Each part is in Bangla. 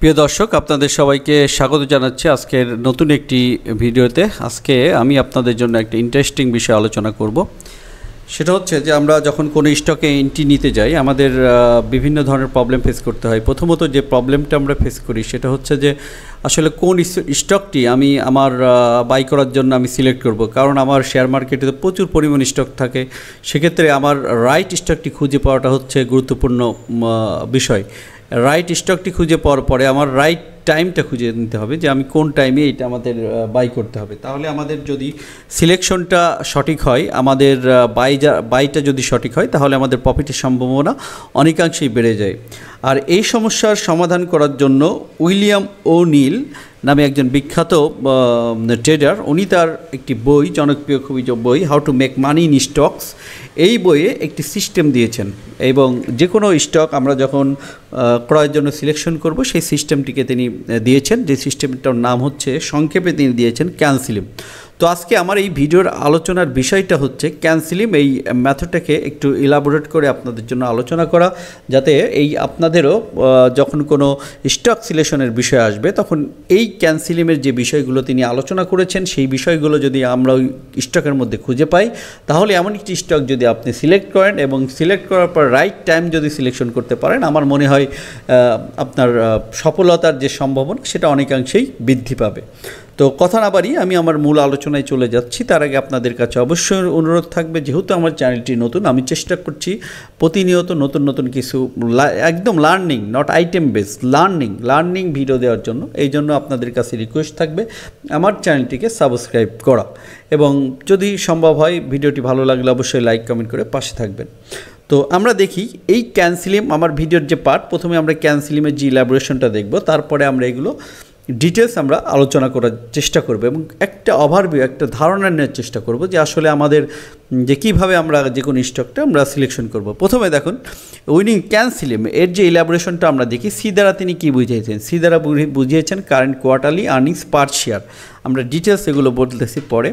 প্রিয় দর্শক, আপনাদের সবাইকে স্বাগত জানাচ্ছি আজকের নতুন একটি ভিডিওতে। আজকে আমি আপনাদের জন্য একটা ইন্টারেস্টিং বিষয় আলোচনা করব। সেটা হচ্ছে যে আমরা যখন কোনো স্টকে এন্ট্রি নিতে যাই আমাদের বিভিন্ন ধরনের প্রবলেম ফেস করতে হয়। প্রথমত যে প্রবলেমটা আমরা ফেস করি সেটা হচ্ছে যে আসলে কোন স্টকটি আমি আমার বাই করার জন্য আমি সিলেক্ট করব, কারণ আমার শেয়ার মার্কেটে তো প্রচুর পরিমাণ স্টক থাকে। সেক্ষেত্রে আমার রাইট স্টকটি খুঁজে পাওয়াটা হচ্ছে গুরুত্বপূর্ণ বিষয়। রাইট স্টকটি খুঁজে পাওয়ার পরে আমার রাইট টাইমটা খুঁজে নিতে হবে যে আমি কোন টাইমে এটা আমাদের বাই করতে হবে। তাহলে আমাদের যদি সিলেকশনটা সঠিক হয়, আমাদের বাইটা যদি সঠিক হয়, তাহলে আমাদের প্রফিটের সম্ভাবনা অনেকাংশেই বেড়ে যায়। আর এই সমস্যার সমাধান করার জন্য উইলিয়াম ও'নিল নামে একজন বিখ্যাত ট্রেডার, উনি তার একটি বই, জনপ্রিয় খুবই বই, how to make money in stocks, এই বইয়ে একটি সিস্টেম দিয়েছেন। এবং যে কোনো স্টক আমরা যখন ক্রয়ের জন্য সিলেকশন করব সেই সিস্টেমটিকে তিনি দিয়েছেন, যে সিস্টেমটার নাম হচ্ছে, সংক্ষেপে তিনি দিয়েছেন ক্যানসিলিম। তো আজকে আমার এই ভিডিওর আলোচনার বিষয়টা হচ্ছে ক্যানসিলিম, এই মেথডটাকে একটু ইলাবোরেট করে আপনাদের জন্য আলোচনা করা, যাতে এই আপনাদেরও যখন কোনো স্টক সিলেকশনের বিষয় আসবে তখন এই ক্যানসিলিমের যে বিষয়গুলো তিনি আলোচনা করেছেন সেই বিষয়গুলো যদি আমরা ওই স্টকের মধ্যে খুঁজে পাই, তাহলে এমন একটি স্টক যদি আপনি সিলেক্ট করেন এবং সিলেক্ট করার পর রাইট টাইম যদি সিলেকশন করতে পারেন, আমার মনে হয় আপনার সফলতার যে সম্ভাবনা সেটা অনেকাংশেই বৃদ্ধি পাবে। তো কথা না বাড়িয়ে আমি আমার মূল আলোচনায় চলে যাচ্ছি। তার আগে আপনাদের কাছে অবশ্যই অনুরোধ থাকবে, যেহেতু আমার চ্যানেলটি নতুন, আমি চেষ্টা করছি প্রতিনিয়ত নতুন নতুন কিছু একদম learning, not item base, learning video দেওয়ার জন্য। এই জন্য আপনাদের কাছে রিকোয়েস্ট থাকবে আমার চ্যানেলটিকে সাবস্ক্রাইব করা, এবং যদি সম্ভব হয় ভিডিওটি ভালো লাগলে অবশ্যই লাইক কমেন্ট করে পাশে থাকবেন। তো আমরা দেখি এই ক্যানসিলিম, আমার ভিডিওর যে পার্ট, প্রথমে আমরা ক্যানসিলিমের যে ইলাবোরেশনটা দেখব, তারপরে আমরা এগুলো ডিটেলস আমরা আলোচনা করার চেষ্টা করব এবং একটা ওভারভিউ, একটা ধারণা নেওয়ার চেষ্টা করব যে আসলে আমাদের যে কীভাবে আমরা যে কোনো স্টকটা আমরা সিলেকশন করব। প্রথমে দেখুন উইনিং ক্যানসিলিম এর যে ইলাবোরেশনটা আমরা দেখি, সি দ্বারা তিনি কী বুঝিয়েছেন। সি দ্বারা বুঝিয়েছেন কারেন্ট কোয়ার্টারলি আর্নিংস পার শেয়ার। আমরা ডিটেলস এগুলো বলতেছি পরে।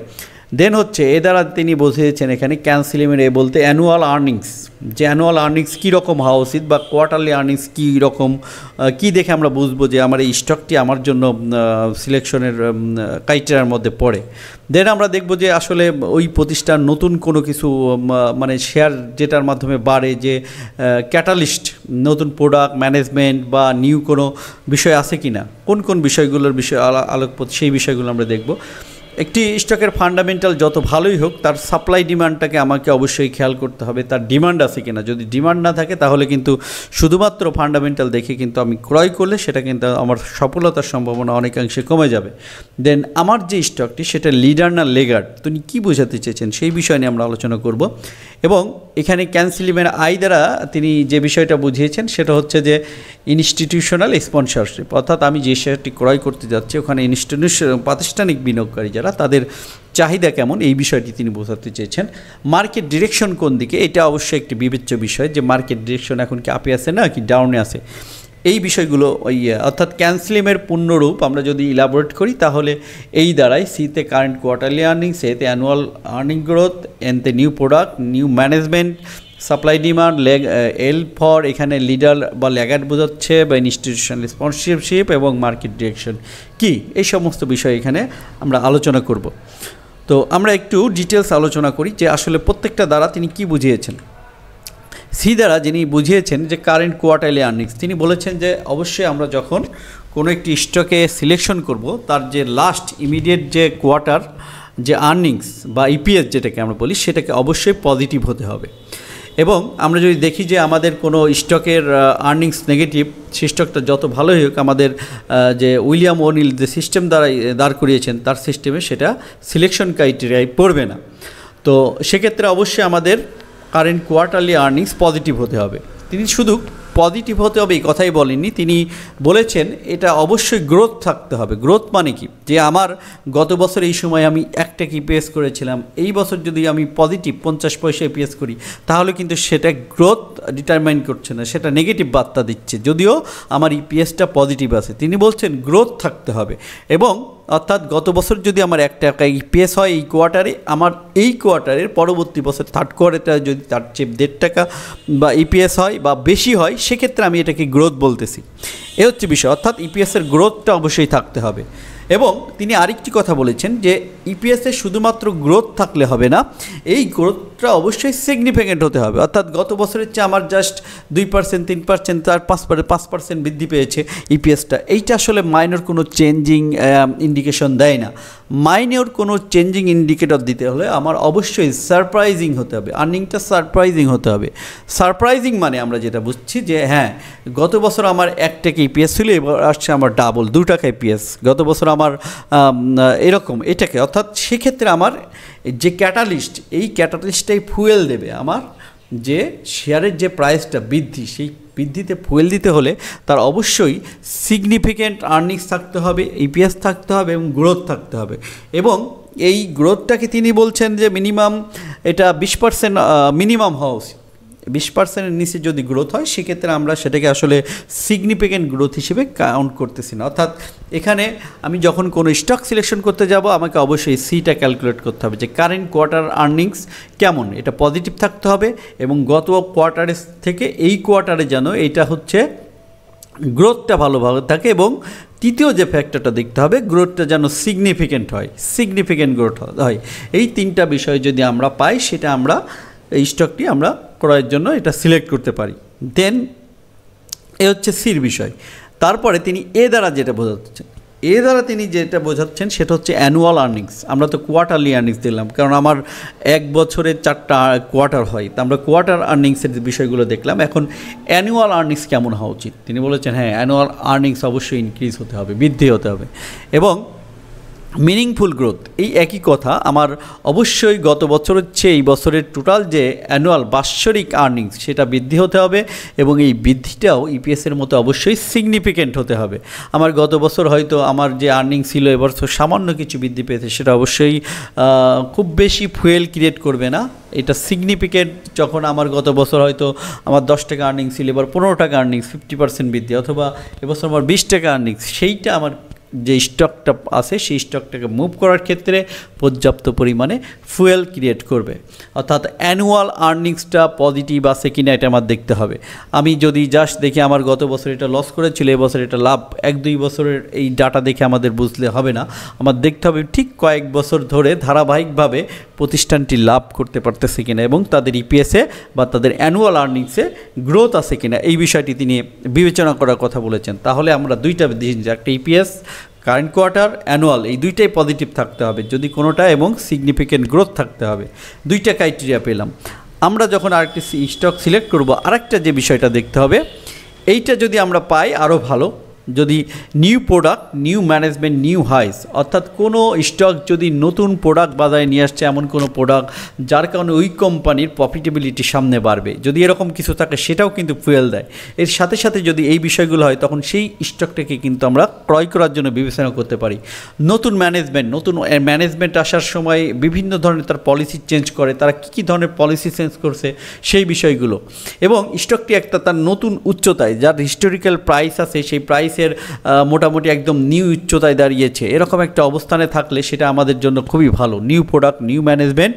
দেন হচ্ছে এ দ্বারা তিনি বুঝিয়েছেন এখানে ক্যানসিলিমের এ বলতে অ্যানুয়াল আর্নিংস, যে অ্যানুয়াল আর্নিংস কীরকম হওয়া উচিত বা কোয়ার্টারলি আর্নিংস কী রকম, কী দেখে আমরা বুঝবো যে আমার এই স্টকটি আমার জন্য সিলেকশনের ক্রাইটেরিয়ার মধ্যে পড়ে। দেন আমরা দেখব যে আসলে ওই প্রতিষ্ঠান নতুন কোনো কিছু মানে শেয়ার যেটার মাধ্যমে বাড়ে, যে ক্যাটালিস্ট, নতুন প্রোডাক্ট, ম্যানেজমেন্ট বা নিউ কোনো বিষয় আছে কি না, কোন কোন বিষয়গুলোর বিষয় আলোকপাত, সেই বিষয়গুলো আমরা দেখব। একটি স্টকের ফান্ডামেন্টাল যত ভালোই হোক, তার সাপ্লাই ডিমান্ডটাকে আমাকে অবশ্যই খেয়াল করতে হবে, তার ডিমান্ড আছে কিনা। যদি ডিমান্ড না থাকে তাহলে কিন্তু শুধুমাত্র ফান্ডামেন্টাল দেখে কিন্তু আমি ক্রয় করলে সেটা কিন্তু আমার সফলতার সম্ভাবনা অনেকাংশে কমে যাবে। দেন আমার যে স্টকটি সেটা লিডার না লেগার্ড, তিনি কী বোঝাতে চেয়েছেন সেই বিষয় নিয়ে আমরা আলোচনা করব। এবং এখানে ক্যানসিলিমের আই দ্বারা তিনি যে বিষয়টা বুঝিয়েছেন সেটা হচ্ছে যে ইনস্টিটিউশনাল স্পন্সরশিপ, অর্থাৎ আমি যে শেয়ারটি ক্রয় করতে যাচ্ছি ওখানে প্রাতিষ্ঠানিক বিনিয়োগকারী যারা, তাদের চাহিদা কেমন, এই বিষয়টি তিনি বোঝাতে চেয়েছেন। মার্কেট ডিরেকশন কোন দিকে, এটা অবশ্যই একটি বিবেচ্য বিষয়, যে মার্কেট ডিরেকশন এখন কি আপে আছে না কি ডাউনে আছে, এই বিষয়গুলো অর্থাৎ ক্যানসিলিমের পূর্ণরূপ আমরা যদি ইলাবোরেট করি তাহলে এই দ্বারাই সিতে কারেন্ট কোয়ার্টারলি আর্নিংস, এতে অ্যানুয়াল আর্নিং গ্রোথ, এনতে new product, new management, supply demand, L for এখানে লিডার বা ল্যাগার্ড বোঝাচ্ছে, বা ইনস্টিটিউশনাল স্পন্সরশিপ এবং মার্কেট ডিরেকশন কি, এই সমস্ত বিষয় এখানে আমরা আলোচনা করব। তো আমরা একটু ডিটেলস আলোচনা করি যে আসলে প্রত্যেকটা দ্বারা তিনি কি বুঝিয়েছেন। সি দ্বারা যিনি বুঝিয়েছেন যে কারেন্ট কোয়ার্টারলি আর্নিংস, তিনি বলেছেন যে অবশ্যই আমরা যখন কোনো একটি স্টকে সিলেকশন করব তার যে লাস্ট ইমিডিয়েট যে কোয়ার্টার যে আর্নিংস বা ইপিএস যেটাকে আমরা বলি, সেটাকে অবশ্যই পজিটিভ হতে হবে। এবং আমরা যদি দেখি যে আমাদের কোনো স্টকের আর্নিংস নেগেটিভ, সেই স্টকটা যত ভালোই হোক, আমাদের যে উইলিয়াম ও'নিল যে সিস্টেম দ্বারা দাঁড় করিয়েছেন তার সিস্টেমে সেটা সিলেকশন ক্রাইটেরিয়ায় পড়বে না। তো সেক্ষেত্রে অবশ্যই আমাদের কারেন্ট কোয়ার্টারলি আর্নিংস পজিটিভ হতে হবে। তিনি শুধু পজিটিভ হতে হবে এই কথাই বলেননি, তিনি বলেছেন এটা অবশ্যই গ্রোথ থাকতে হবে। গ্রোথ মানে কি, যে আমার গত বছর এই সময় আমি 1 টাকা ইপিএস করেছিলাম, এই বছর যদি আমি পজিটিভ 50 পয়সা ইপিএস করি তাহলে কিন্তু সেটা গ্রোথ ডিটারমাইন করছে না, সেটা নেগেটিভ বার্তা দিচ্ছে, যদিও আমার ইপিএসটা পজিটিভ আছে। তিনি বলছেন গ্রোথ থাকতে হবে। এবং অর্থাৎ গত বছর যদি আমার 1 টাকা ইপিএস হয় এই কোয়ার্টারে, আমার এই কোয়ার্টারের পরবর্তী বছর থার্ড কোয়ার্টারে যদি তার চেয়ে 1.5 টাকা বা ইপিএস হয় বা বেশি হয়, সেক্ষেত্রে আমি এটাকে গ্রোথ বলতেছি। এ হচ্ছে বিষয়, অর্থাৎ ইপিএসের গ্রোথটা অবশ্যই থাকতে হবে। এবং তিনি আরেকটি কথা বলেছেন যে ইপিএসের শুধুমাত্র গ্রোথ থাকলে হবে না, এই গ্রোথটা অবশ্যই সিগনিফিক্যান্ট হতে হবে। অর্থাৎ গত বছরের চেয়ে আমার জাস্ট 2%, 3%, তার 5% বৃদ্ধি পেয়েছে ইপিএসটা, এইটা আসলে মাইনর কোনো চেঞ্জিং ইন্ডিকেশন দেয় না। মাইনর কোনো চেঞ্জিং ইন্ডিকেটর দিতে হলে আমার অবশ্যই সারপ্রাইজিং হতে হবে, আর্নিংটা সারপ্রাইজিং হতে হবে। সারপ্রাইজিং মানে আমরা যেটা বুঝছি যে হ্যাঁ, গত বছর আমার 1 টাকা ইপিএস ছিল, এবার আসছে আমার ডাবল 2 টাকা ইপিএস, গত বছর আমার এরকম এটাকে, অর্থাৎ সেক্ষেত্রে আমার যে ক্যাটালিস্ট, এই ক্যাটালিস্টটাই ফুয়েল দেবে আমার যে শেয়ারের যে প্রাইসটা বৃদ্ধি, সেই বৃদ্ধিতে ফুয়েল দিতে হলে তার অবশ্যই সিগনিফিক্যান্ট আর্নিংস থাকতে হবে, ইপিএস থাকতে হবে এবং গ্রোথ থাকতে হবে। এবং এই গ্রোথটাকে তিনি বলছেন যে মিনিমাম এটা 20% মিনিমাম হওয়া উচিত। 20%-এর নিচে যদি গ্রোথ হয় সেক্ষেত্রে আমরা সেটাকে আসলে সিগনিফিক্যান্ট গ্রোথ হিসেবে কাউন্ট করতেছি না। অর্থাৎ এখানে আমি যখন কোনো স্টক সিলেকশন করতে যাব আমাকে অবশ্যই সিটা ক্যালকুলেট করতে হবে যে কারেন্ট কোয়ার্টার আর্নিংস কেমন, এটা পজিটিভ থাকতে হবে এবং গত কোয়ার্টারের থেকে এই কোয়ার্টারে যেন এইটা হচ্ছে গ্রোথটা ভালোভাবে থাকে। এবং তৃতীয় যে ফ্যাক্টরটা দেখতে হবে, গ্রোথটা যেন সিগনিফিক্যান্ট হয়, সিগনিফিক্যান্ট গ্রোথ হয়। এই 3টা বিষয় যদি আমরা পাই সেটা আমরা এই স্টকটি আমরা ক্রয়ের জন্য এটা সিলেক্ট করতে পারি। দেন এ হচ্ছে সির বিষয়। তারপরে তিনি এ দ্বারা যেটা বোঝাচ্ছেন, তিনি যেটা বোঝাচ্ছেন সেটা হচ্ছে অ্যানুয়াল আর্নিংস। আমরা তো কোয়ার্টারলি আর্নিংস দিলাম, কারণ আমার 1 বছরে 4টা কোয়ার্টার হয়, তা আমরা কোয়ার্টার আর্নিংসের বিষয়গুলো দেখলাম। এখন অ্যানুয়াল আর্নিংস কেমন হওয়া উচিত, তিনি বলেছেন হ্যাঁ, অ্যানুয়াল আর্নিংস অবশ্যই ইনক্রিজ হতে হবে, বৃদ্ধি হতে হবে। এবং মিনিংফুল গ্রোথ, এই একই কথা, আমার অবশ্যই গত বছরের চেয়ে এই বছরের টোটাল যে অ্যানুয়াল বাৎসরিক আর্নিংস সেটা বৃদ্ধি হতে হবে এবং এই বৃদ্ধিটাও ইপিএসের মতো অবশ্যই সিগনিফিক্যান্ট হতে হবে। আমার গত বছর হয়তো আমার যে আর্নিং ছিল এবছর সামান্য কিছু বৃদ্ধি পেয়েছে, সেটা অবশ্যই খুব বেশি ফুয়েল ক্রিয়েট করবে না। এটা সিগনিফিক্যান্ট যখন আমার গত বছর হয়তো আমার 10 টাকা আর্নিং ছিল, এবার 15 টাকা আর্নিংস, 50% বৃদ্ধি, অথবা এবছর আমার 20 টাকা আর্নিংস, সেইটা আমার যে স্টকটা আছে সেই স্টকটাকে মুভ করার ক্ষেত্রে পর্যাপ্ত পরিমাণে ফুয়েল ক্রিয়েট করবে। অর্থাৎ অ্যানুয়াল আর্নিংসটা পজিটিভ আছে কিনা এটা আমার দেখতে হবে। আমি যদি জাস্ট দেখি আমার গত বছর এটা লস করেছিল, এবছর এটা লাভ, 1-2 বছরের এই ডাটা দেখে আমাদের বুঝলে হবে না, আমার দেখতে হবে ঠিক কয়েক বছর ধরে ধারাবাহিকভাবে প্রতিষ্ঠানটি লাভ করতে পারতেছে কিনা এবং তাদের ইপিএসে বা তাদের অ্যানুয়াল আর্নিংসে গ্রোথ আছে কিনা, এই বিষয়টি তিনি বিবেচনা করার কথা বলেছেন। তাহলে আমরা 2টা জিনিস, একটা ইপিএস, কারেন্ট কোয়ার্টার, অ্যানুয়াল, এই 2টাই পজিটিভ থাকতে হবে যদি কোনোটা, এবং সিগনিফিক্যান্ট গ্রোথ থাকতে হবে। 2টা ক্রাইটেরিয়া পেলাম। আমরা যখন আরেকটি স্টক সিলেক্ট করব, আরেকটা যে বিষয়টা দেখতে হবে, এইটা যদি আমরা পাই আরও ভালো। যদি new product, new management, new highs, অর্থাৎ কোনো স্টক যদি নতুন প্রোডাক্ট বাজারে নিয়ে আসছে, এমন কোনো প্রোডাক্ট যার কারণে ওই কোম্পানির প্রফিটেবিলিটি সামনে বাড়বে, যদি এরকম কিছু থাকে সেটাও কিন্তু ফুয়েল দেয়। এর সাথে সাথে যদি এই বিষয়গুলো হয় তখন সেই স্টকটাকে কিন্তু আমরা ক্রয় করার জন্য বিবেচনা করতে পারি। নতুন ম্যানেজমেন্ট আসার সময় বিভিন্ন ধরনের তার পলিসি চেঞ্জ করে, তারা কী ধরনের পলিসি চেঞ্জ করছে সেই বিষয়গুলো, এবং স্টকটি একটা তার নতুন উচ্চতায়, যার হিস্টোরিক্যাল প্রাইস আছে সেই প্রাইস মোটামুটি একদম নিউ উচ্চতায় দাঁড়িয়েছে, এরকম একটা অবস্থানে থাকলে সেটা আমাদের জন্য খুবই ভালো। New product, new management,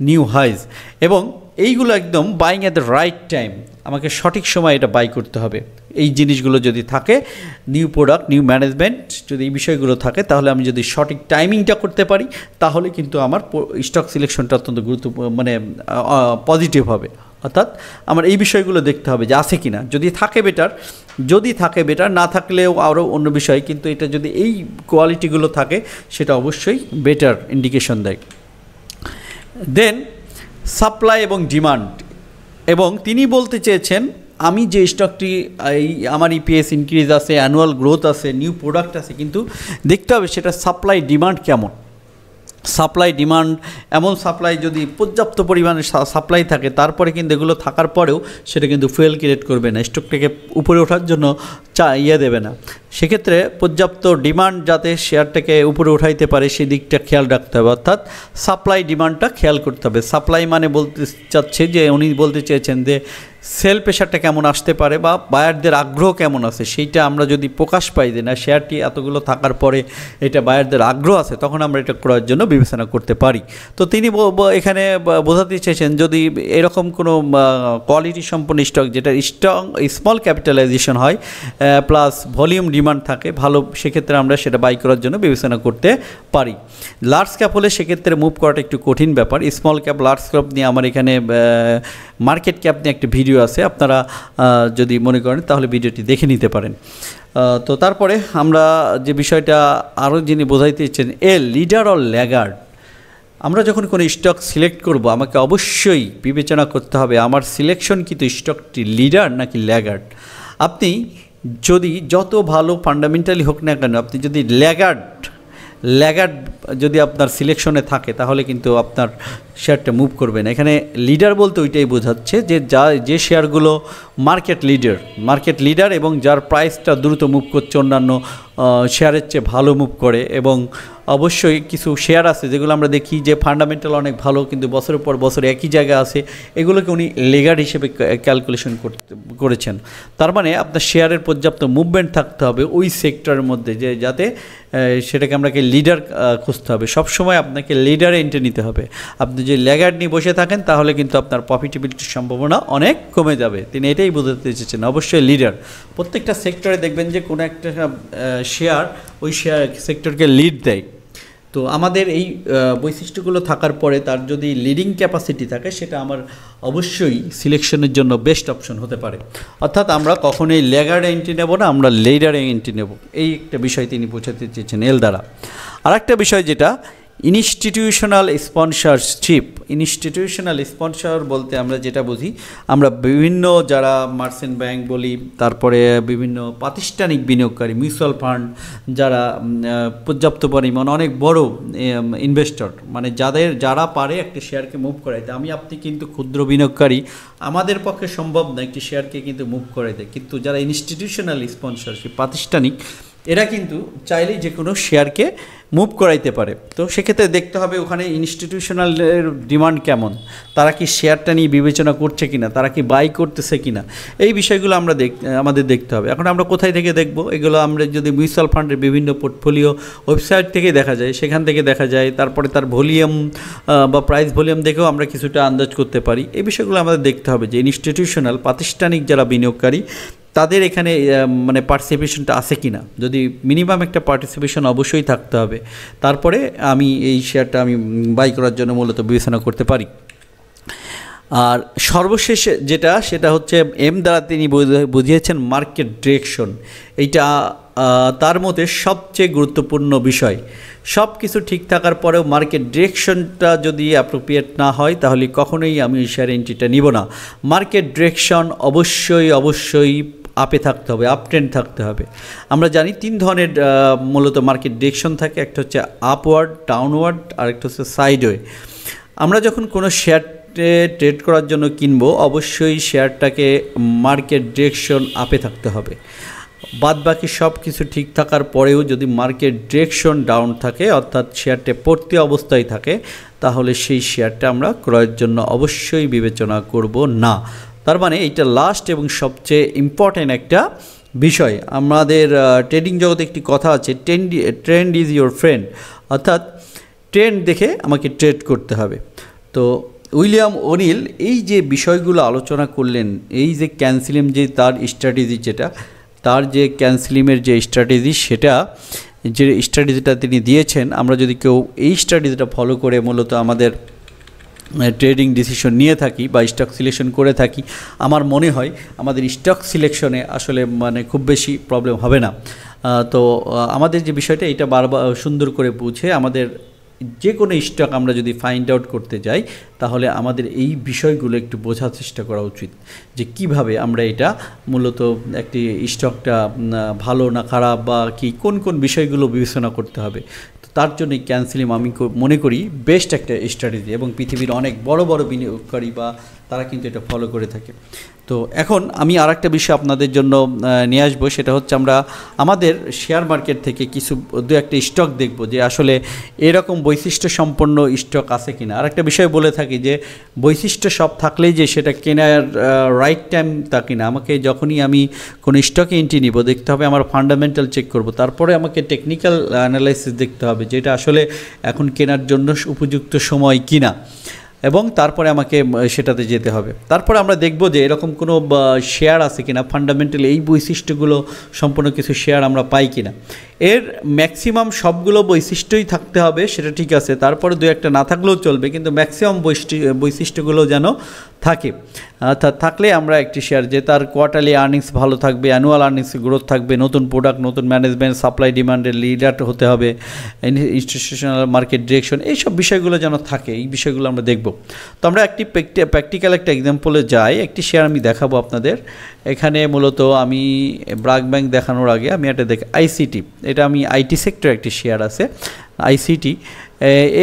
new highs, এবং এইগুলো একদম buying at the right time, আমাকে সঠিক সময় এটা বাই করতে হবে। এই জিনিসগুলো যদি থাকে, নিউ প্রোডাক্ট, নিউ ম্যানেজমেন্ট, যদি এই বিষয়গুলো থাকে, তাহলে আমি যদি সঠিক টাইমিংটা করতে পারি তাহলে কিন্তু আমার স্টক সিলেকশনটা অত্যন্ত পজিটিভ হবে। অর্থাৎ আমার এই বিষয়গুলো দেখতে হবে যে আছে কিনা, যদি থাকে বেটার, না থাকলেও আরও অন্য বিষয়, কিন্তু এটা যদি এই কোয়ালিটিগুলো থাকে সেটা অবশ্যই বেটার ইন্ডিকেশন দেয়। দেন সাপ্লাই এবং ডিমান্ড, এবং তিনি বলতে চেয়েছেন আমি যে স্টকটি আমার ইপিএস ইনক্রিজ আছে, অ্যানুয়াল গ্রোথ আছে, নিউ প্রোডাক্ট আছে, কিন্তু দেখতে হবে সেটা সাপ্লাই ডিমান্ড কেমন। সাপ্লাই ডিমান্ড, এমন সাপ্লাই যদি পর্যাপ্ত পরিমাণে সাপ্লাই থাকে, তারপরে কিন্তু এগুলো থাকার পরেও সেটা কিন্তু ফুয়েল ক্রিয়েট করবে না, স্টকটাকে উপরে ওঠার জন্য দেবে না। সেক্ষেত্রে পর্যাপ্ত ডিমান্ড যাতে শেয়ারটাকে উপরে উঠাইতে পারে সেই দিকটা খেয়াল রাখতে হবে। অর্থাৎ সাপ্লাই ডিমান্ডটা খেয়াল করতে হবে। সাপ্লাই মানে বলতে চাচ্ছে যে, উনি বলতে চেয়েছেন যে সেল প্রেশারটা কেমন আসতে পারে বা বায়ারদের আগ্রহ কেমন আছে সেইটা আমরা যদি প্রকাশ পাই যে না শেয়ারটি এতগুলো থাকার পরে এটা বায়ারদের আগ্রহ আছে, তখন আমরা এটা ক্রয়ের জন্য বিবেচনা করতে পারি। তো তিনি এখানে বোঝাতে চেয়েছেন যদি এরকম কোনো কোয়ালিটি সম্পন্ন স্টক যেটা স্মল ক্যাপিটালাইজেশন হয় প্লাস ভলিউম ডিমান্ড থাকে ভালো, সেক্ষেত্রে আমরা সেটা বাই করার জন্য বিবেচনা করতে পারি। লার্জ ক্যাপ হলে সেক্ষেত্রে মুভ করাটা একটু কঠিন ব্যাপার। স্মল ক্যাপ লার্জ ক্যাপ নিয়ে আমার এখানে মার্কেট ক্যাপ নিয়ে একটা ভিডিও আছে, আপনারা যদি মনে করেন তাহলে ভিডিওটি দেখে নিতে পারেন। তো তারপরে আমরা যে বিষয়টা আরও যিনি বোঝাইতে ইচ্ছেন লিডার অর ল্যাগার্ড। আমরা যখন কোনো স্টক সিলেক্ট করব আমাকে অবশ্যই বিবেচনা করতে হবে আমার সিলেকশন কিন্তু স্টকটি লিডার নাকি ল্যাগার্ড। আপনি যদি যত ভালো ফান্ডামেন্টালি হোক না কেন, আপনি যদি ল্যাগার্ড যদি আপনার সিলেকশনে থাকে তাহলে কিন্তু আপনার শেয়ারটা মুভ করবে না। এখানে লিডার বলতে ওইটাই বোঝাচ্ছে যে শেয়ারগুলো মার্কেট লিডার এবং যার প্রাইসটা দ্রুত মুভ করছে, অন্যান্য শেয়ারের চেয়ে ভালো মুভ করে। এবং অবশ্যই কিছু শেয়ার আছে যেগুলো আমরা দেখি যে ফান্ডামেন্টাল অনেক ভালো কিন্তু বছরের পর বছর একই জায়গায় আছে, এগুলোকে উনি লেগার্ড হিসেবে ক্যালকুলেশন করেছেন। তার মানে আপনার শেয়ারের পর্যাপ্ত মুভমেন্ট থাকতে হবে ওই সেক্টরের মধ্যে যে যাতে সেটাকে আপনাকে লিডার খুঁজতে হবে। সবসময় আপনাকে লিডারে এন্ট্রি নিতে হবে। আপনি যদি ল্যাগার্ড নিয়ে বসে থাকেন তাহলে কিন্তু আপনার প্রফিটেবিলিটির সম্ভাবনা অনেক কমে যাবে। তিনি এটাই বোঝাতে চেয়েছেন। অবশ্যই লিডার প্রত্যেকটা সেক্টরে দেখবেন যে কোনো একটা শেয়ার ওই সেক্টরকে লিড দেয়। তো আমাদের এই বৈশিষ্ট্যগুলো থাকার পরে তার যদি লিডিং ক্যাপাসিটি থাকে সেটা আমার অবশ্যই সিলেকশনের জন্য বেস্ট অপশন হতে পারে। অর্থাৎ আমরা কখনোই ল্যাগার্ডে এন্ট্রি নেব না, আমরা লিডারে এন্ট্রি নেব। এই একটা বিষয় তিনি বোঝাতে চেয়েছেন দ্বারা। আর একটা বিষয় যেটা ইনস্টিটিউশনাল স্পন্সরশিপ। ইনস্টিটিউশনাল স্পন্সর বলতে আমরা যেটা বুঝি, আমরা বিভিন্ন যারা মার্চেন্ট ব্যাংক বলি, তারপরে বিভিন্ন প্রাতিষ্ঠানিক বিনিয়োগকারী মিউচুয়াল ফান্ড যারা পর্যাপ্ত পরিমাণ অনেক বড় ইনভেস্টর, মানে যারা পারে একটি শেয়ারকে মুভ করাইতে। আপনি কিন্তু ক্ষুদ্র বিনিয়োগকারী, আমাদের পক্ষে সম্ভব না একটি শেয়ারকে কিন্তু মুভ করাইতে, কিন্তু যারা ইনস্টিটিউশনাল স্পন্সরশিপ প্রাতিষ্ঠানিক এরা কিন্তু চাইলেই যে কোনো শেয়ারকে মুভ করাইতে পারে। তো সেক্ষেত্রে দেখতে হবে ওখানে ইনস্টিটিউশনালের ডিমান্ড কেমন, তারা কি শেয়ারটা নিয়ে বিবেচনা করছে কিনা, তারা কি বাই করতেছে কিনা, এই বিষয়গুলো আমাদের দেখতে হবে। এখন আমরা কোথায় থেকে দেখব? এগুলো আমরা যদি মিউচুয়াল ফান্ডের বিভিন্ন পোর্টফোলিও ওয়েবসাইট থেকে দেখা যায়, সেখান থেকে দেখা যায়। তারপরে তার ভলিউম বা প্রাইস ভলিউম দেখেও আমরা কিছুটা আন্দাজ করতে পারি। এই বিষয়গুলো আমাদের দেখতে হবে যে ইনস্টিটিউশনাল প্রাতিষ্ঠানিক যারা বিনিয়োগকারী তাদের এখানে মানে পার্টিসিপেশনটা আছে কি না। যদি মিনিমাম একটা পার্টিসিপেশন অবশ্যই থাকতে হবে, তারপরে আমি এই শেয়ারটা আমি বাই করার জন্য মূলত বিবেচনা করতে পারি। আর সর্বশেষ সেটা হচ্ছে দ্বারা তিনি বুঝিয়েছেন মার্কেট ডিরেকশন। এইটা তার মধ্যে সবচেয়ে গুরুত্বপূর্ণ বিষয়। সব কিছু ঠিক থাকার পরেও মার্কেট ডিরেকশনটা যদি অ্যাপ্রোপ্রিয়েট না হয় তাহলে কখনোই আমি শেয়ার এন্ট্রিটা নিব না। মার্কেট ডিরেকশন অবশ্যই আপে থাকতে হবে, আপ ট্রেন্ড থাকতে হবে। আমরা জানি 3 ধরনের মূলত মার্কেট ডিরেকশন থাকে, একটা হচ্ছে আপওয়ার্ড, ডাউনওয়ার্ড, আর একটা হচ্ছে সাইডওয়ে। আমরা যখন কোনো শেয়ার ট্রেড করার জন্য কিনবো অবশ্যই শেয়ারটাকে মার্কেট ডিরেকশন আপে থাকতে হবে। বাদ বাকি সব কিছু ঠিক থাকার পরেও যদি মার্কেট ডিরেকশন ডাউন থাকে, অর্থাৎ শেয়ারটা পড়তি অবস্থায় থাকে, তাহলে সেই শেয়ারটা আমরা ক্রয়ের জন্য অবশ্যই বিবেচনা করব না। তার মানে এইটা লাস্ট এবং সবচেয়ে ইম্পর্ট্যান্ট একটা বিষয়। আমাদের ট্রেডিং জগতে একটি কথা আছে, ট্রেন্ড ইজ ইউর ফ্রেন্ড, অর্থাৎ ট্রেন্ড দেখে আমাকে ট্রেড করতে হবে। তো উইলিয়াম ওনিল এই যে বিষয়গুলো আলোচনা করলেন, এই যে ক্যানসিলিম যে তার স্ট্র্যাটেজি, তার যে ক্যানসিলিমের যে স্ট্র্যাটেজি, যে স্ট্র্যাটেজিটা তিনি দিয়েছেন, আমরা যদি কেউ এই স্ট্র্যাটেজিটা ফলো করে মূলত আমাদের ট্রেডিং ডিসিশন নিয়ে থাকি বা স্টক সিলেকশন করে থাকি, আমার মনে হয় আমাদের স্টক সিলেকশনে আসলে মানে খুব বেশি প্রবলেম হবে না। তো আমাদের যে বিষয়টা এটা বারবার সুন্দর করে বুঝে আমাদের যে কোনো স্টক আমরা যদি ফাইন্ড আউট করতে যাই তাহলে আমাদের এই বিষয়গুলো একটু বোঝার চেষ্টা করা উচিত যে কিভাবে আমরা এটা মূলত একটি স্টকটা ভালো না খারাপ বা কি কোন বিষয়গুলো বিবেচনা করতে হবে। তো তার জন্য ক্যানসিলিম আমি মনে করি বেস্ট একটা স্ট্র্যাটেজি এবং পৃথিবীর অনেক বড় বড় বিনিয়োগকারী বা তারা কিন্তু এটা ফলো করে থাকে। তো এখন আমি আরেকটা বিষয় আপনাদের জন্য নিয়ে আসবো, সেটা হচ্ছে আমরা আমাদের শেয়ার মার্কেট থেকে কিছু দু একটা স্টক দেখব যে আসলে এরকম বৈশিষ্ট্য সম্পন্ন স্টক আছে কিনা। আরেকটা বিষয় বলে থাকি যে বৈশিষ্ট্য সব থাকলেই যে সেটা কেনার রাইট টাইম তা কিনা। আমাকে যখনই আমি কোনো স্টকে এন্ট্রি নিব দেখতে হবে, আমার ফান্ডামেন্টাল চেক করব, তারপরে আমাকে টেকনিক্যাল অ্যানালাইসিস দেখতে হবে যে এটা আসলে এখন কেনার জন্য উপযুক্ত সময় কিনা, এবং তারপরে আমাকে সেটাতে যেতে হবে। তারপরে আমরা দেখব যে এরকম কোনো শেয়ার আছে কিনা, ফান্ডামেন্টাল এই বৈশিষ্ট্যগুলো সম্পূর্ণ কিছু শেয়ার আমরা পাই কিনা। এর ম্যাক্সিমাম সবগুলো বৈশিষ্ট্যই থাকতে হবে সেটা ঠিক আছে, তারপরে দু একটা না থাকলেও চলবে, কিন্তু ম্যাক্সিমাম বৈশিষ্ট্যগুলো যেন থাকে। অর্থাৎ থাকলে আমরা একটি শেয়ার যে তার কোয়ার্টারলি আর্নিংস ভালো থাকবে, অ্যানুয়াল আর্নিংস গ্রোথ থাকবে, নতুন প্রোডাক্ট, নতুন ম্যানেজমেন্ট, সাপ্লাই ডিমান্ডের লিডার হতে হবে, ইনস্টিটিউশনাল মার্কেট ডিরেকশন, এইসব বিষয়গুলো যেন থাকে, এই বিষয়গুলো আমরা দেখব। তো আমরা একটি প্র্যাকটিক্যাল একটা এক্সাম্পলে যাই। একটি শেয়ার আমি দেখাবো আপনাদের। এখানে মূলত আমি ব্র্যাক ব্যাংক দেখানোর আগে আমি এটা আইসিটি, এটা আমি আইটি সেক্টর একটি শেয়ার আছে আইসিটি।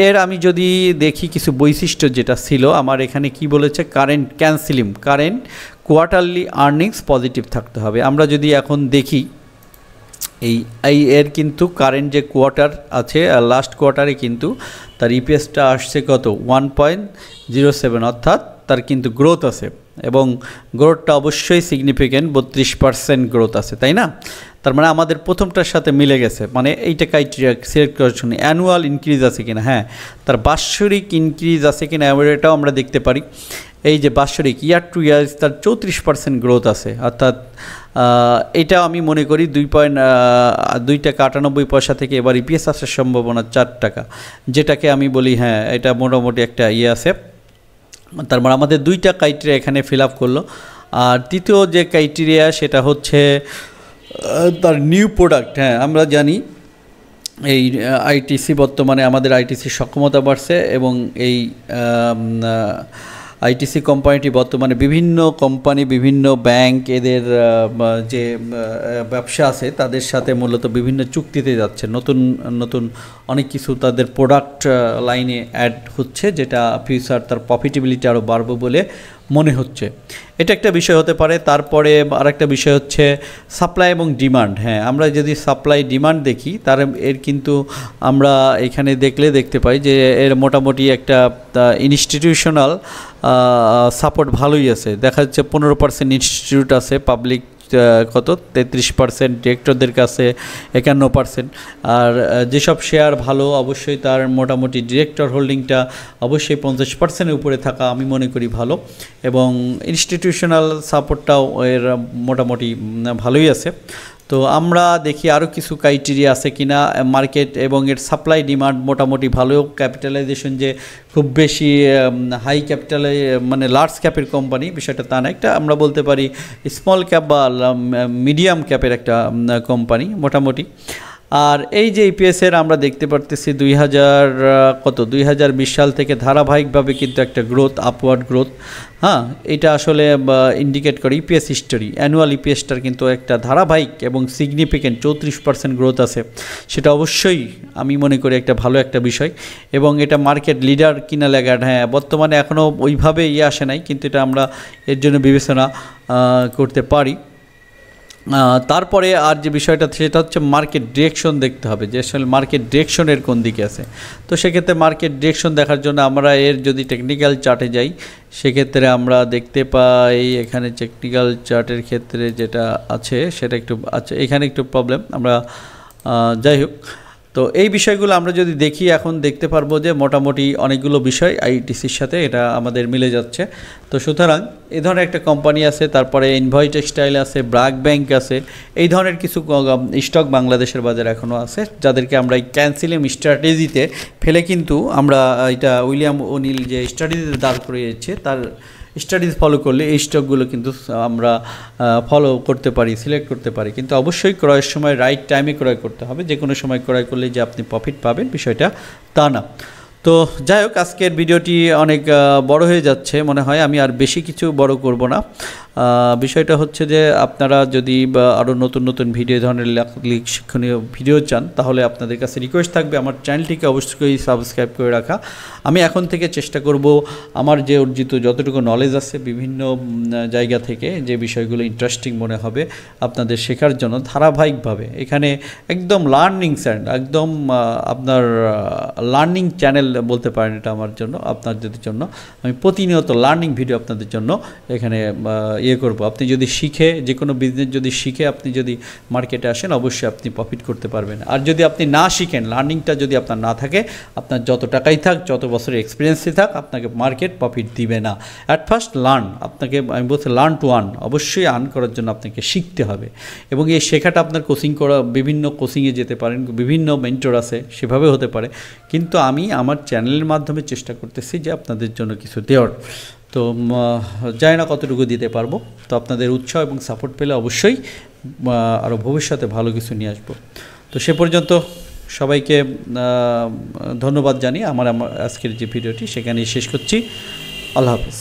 এর আমি যদি দেখি কিছু বৈশিষ্ট্য যেটা ছিল আমার এখানে কি বলেছে, কারেন্ট কোয়ার্টারলি আর্নিংস পজিটিভ থাকতে হবে। আমরা যদি এখন দেখি এই এর কিন্তু কারেন্ট যে কোয়ার্টার আছে, লাস্ট কোয়ার্টারে কিন্তু তার ইপিএসটা আসছে কত 1.07, অর্থাৎ তার কিন্তু গ্রোথ আছে, এবং গ্রোথটা অবশ্যই সিগনিফিক্যান্ট, 32% গ্রোথ আছে, তাই না? তার মানে আমাদের প্রথমটার সাথে মিলে গেছে, মানে এইটা ক্রাইটেরিয়া সিলেক্ট করার জন্য। অ্যানুয়াল ইনক্রিজ আছে কিনা, হ্যাঁ তার বাৎসরিক ইনক্রিজ আছে কিনা এটাও আমরা দেখতে পারি। এই যে বাৎসরিক ইয়ার টু ইয়ার তার 34% গ্রোথ আছে, অর্থাৎ এটা আমি মনে করি 2 টাকা 98 পয়সা থেকে এবার ইপিএস আসার সম্ভাবনা 4 টাকা, যেটাকে আমি বলি হ্যাঁ এটা মোটামুটি একটা আছে। তার মানে আমাদের 2টা ক্রাইটেরিয়া এখানে ফিল আপ করলো। আর তৃতীয় যে ক্রাইটেরিয়া সেটা হচ্ছে তার নিউ প্রোডাক্ট। হ্যাঁ আমরা জানি এই আইটিসি বর্তমানে আমাদের আইটিসি সক্ষমতা বাড়ছে, এবং এই আইটিসি কোম্পানিটি বর্তমানে বিভিন্ন কোম্পানি, বিভিন্ন ব্যাংক, এদের যে ব্যবসা আছে তাদের সাথে মূলত বিভিন্ন চুক্তিতে যাচ্ছে, নতুন নতুন অনেক কিছু তাদের প্রোডাক্ট লাইনে অ্যাড হচ্ছে, যেটা ফিউচার তার প্রফিটেবিলিটি আরও বাড়বে বলে মনে হচ্ছে। এটা একটা বিষয় হতে পারে। তারপরে আরেকটা বিষয় হচ্ছে সাপ্লাই এবং ডিমান্ড। হ্যাঁ আমরা যদি সাপ্লাই ডিমান্ড দেখি তার এর কিন্তু আমরা এখানে দেখতে পাই যে এর মোটামুটি একটা ইনস্টিটিউশনাল সাপোর্ট ভালোই আছে, দেখা যাচ্ছে 15% ইনস্টিটিউট আছে, পাবলিক কত 33%, ডিরেক্টরদের কাছে 51%। আর যেসব শেয়ার ভালো অবশ্যই তার মোটামুটি ডিরেক্টর হোল্ডিংটা অবশ্যই 50%-এর উপরে থাকা আমি মনে করি ভালো, এবং ইনস্টিটিউশনাল সাপোর্টটাও এর মোটামুটি ভালোই আছে। তো আমরা দেখি আরও কিছু ক্রাইটেরিয়া আছে কিনা, মার্কেট এবং এর সাপ্লাই ডিমান্ড মোটামুটি ভালো, ক্যাপিটালাইজেশন যে খুব বেশি হাই ক্যাপিটালে মানে লার্জ ক্যাপের কোম্পানি বিষয়টা তা না, একটা আমরা বলতে পারি স্মল ক্যাপ বা মিডিয়াম ক্যাপের একটা কোম্পানি মোটামুটি। আর এই যে ইপিএসের আমরা দেখতে পারতেছি 2020 সাল থেকে ধারাবাহিকভাবে কিন্তু একটা গ্রোথ, আপওয়ার্ড গ্রোথ। হ্যাঁ এটা আসলে ইন্ডিকেট করে ইপিএস হিস্টোরি, অ্যানুয়াল ইপিএসটার কিন্তু একটা ধারাবাহিক এবং সিগনিফিক্যান্ট 34% গ্রোথ আছে, সেটা অবশ্যই আমি মনে করি একটা ভালো একটা বিষয়। এবং এটা মার্কেট লিডার কিনা ল্যাগার্ড, হ্যাঁ বর্তমানে এখনও ওইভাবে আসে নাই, কিন্তু এটা আমরা এর জন্য বিবেচনা করতে পারি। তারপরে আর যে বিষয়টা সেটা হচ্ছে মার্কেট ডিরেকশন দেখতে হবে, যে আসলে মার্কেট ডিরেকশনের কোন দিকে আছে। তো সেক্ষেত্রে মার্কেট ডিরেকশন দেখার জন্য আমরা এর যদি টেকনিক্যাল চার্টে যাই সেক্ষেত্রে আমরা দেখতে পাই এখানে টেকনিক্যাল চার্টের ক্ষেত্রে যেটা আছে সেটা একটু আচ্ছা এখানে একটু প্রবলেম, আমরা যাই হোক। তো এই বিষয়গুলো আমরা যদি দেখি এখন দেখতে পারবো যে মোটামুটি অনেকগুলো বিষয় আইটিসির সাথে এটা আমাদের মিলে যাচ্ছে। তো সুতরাং এই ধরনের একটা কোম্পানি আছে, তারপরে এনভয় টেক্সটাইল আছে, ব্র্যাক ব্যাংক আছে, এই ধরনের কিছু স্টক বাংলাদেশের বাজারে এখনও আছে, যাদেরকে আমরা এই ক্যান্সেলিং স্ট্র্যাটেজিতে ফেলে কিন্তু আমরা এটা উইলিয়াম ওনিল যে স্ট্র্যাটেজিতে দাঁড় করিয়েছে তার স্টাডিজ ফলো করলে এই স্টকগুলো কিন্তু আমরা ফলো করতে পারি, সিলেক্ট করতে পারি। কিন্তু অবশ্যই ক্রয়ের সময় রাইট টাইমে ক্রয় করতে হবে, যে কোনো সময় ক্রয় করলে যে আপনি প্রফিট পাবেন বিষয়টা তা না। তো যাই হোক, আজকের ভিডিওটি অনেক বড় হয়ে যাচ্ছে মনে হয়, আমি আর বেশি কিছু বড় করব না। বিষয়টা হচ্ছে যে আপনারা যদি আরও নতুন নতুন ভিডিও ধরনের শিক্ষণীয় ভিডিও চান, তাহলে আপনাদের কাছে রিকোয়েস্ট থাকবে আমার চ্যানেলটিকে অবশ্যই সাবস্ক্রাইব করে রাখা। আমি এখন থেকে চেষ্টা করব আমার যে অর্জিত যতটুকু নলেজ আছে বিভিন্ন জায়গা থেকে, যে বিষয়গুলো ইন্টারেস্টিং মনে হবে আপনাদের শেখার জন্য, ধারাবাহিকভাবে এখানে একদম লার্নিং চ্যানেল, একদম আপনার লার্নিং চ্যানেল বলতে পারেন এটা আমার জন্য, আপনাদের জন্য। আমি প্রতিনিয়ত লার্নিং ভিডিও আপনাদের জন্য এখানে করব। আপনি যদি শিখে, যে কোনো বিজনেস যদি শিখে আপনি যদি মার্কেটে আসেন, অবশ্যই আপনি প্রফিট করতে পারবেন। আর যদি আপনি না শিখেন, লার্নিংটা যদি আপনার না থাকে, আপনার যত টাকাই থাক, যত বছরের এক্সপিরিয়েন্সই থাক, আপনাকে মার্কেট প্রফিট দিবে না। অ্যাট ফার্স্ট লার্ন, আপনাকে আমি বলছি লার্ন টু আর্ন। অবশ্যই আর্ন করার জন্য আপনাকে শিখতে হবে, এবং এই শেখাটা আপনার কোচিং করা, বিভিন্ন কোচিংয়ে যেতে পারেন, বিভিন্ন মেন্টর আছে, সেভাবে হতে পারে। কিন্তু আমি আমার চ্যানেলের মাধ্যমে চেষ্টা করতেছি যে আপনাদের জন্য কিছু দেওয়ার। তো জানি না কতটুকু দিতে পারবো। তো আপনাদের উৎসাহ এবং সাপোর্ট পেলে অবশ্যই আরও ভবিষ্যতে ভালো কিছু নিয়ে আসবো। তো সে পর্যন্ত সবাইকে ধন্যবাদ জানিয়ে আমার আজকের যে ভিডিওটি সেখানেই শেষ করছি। আল্লাহ হাফেজ।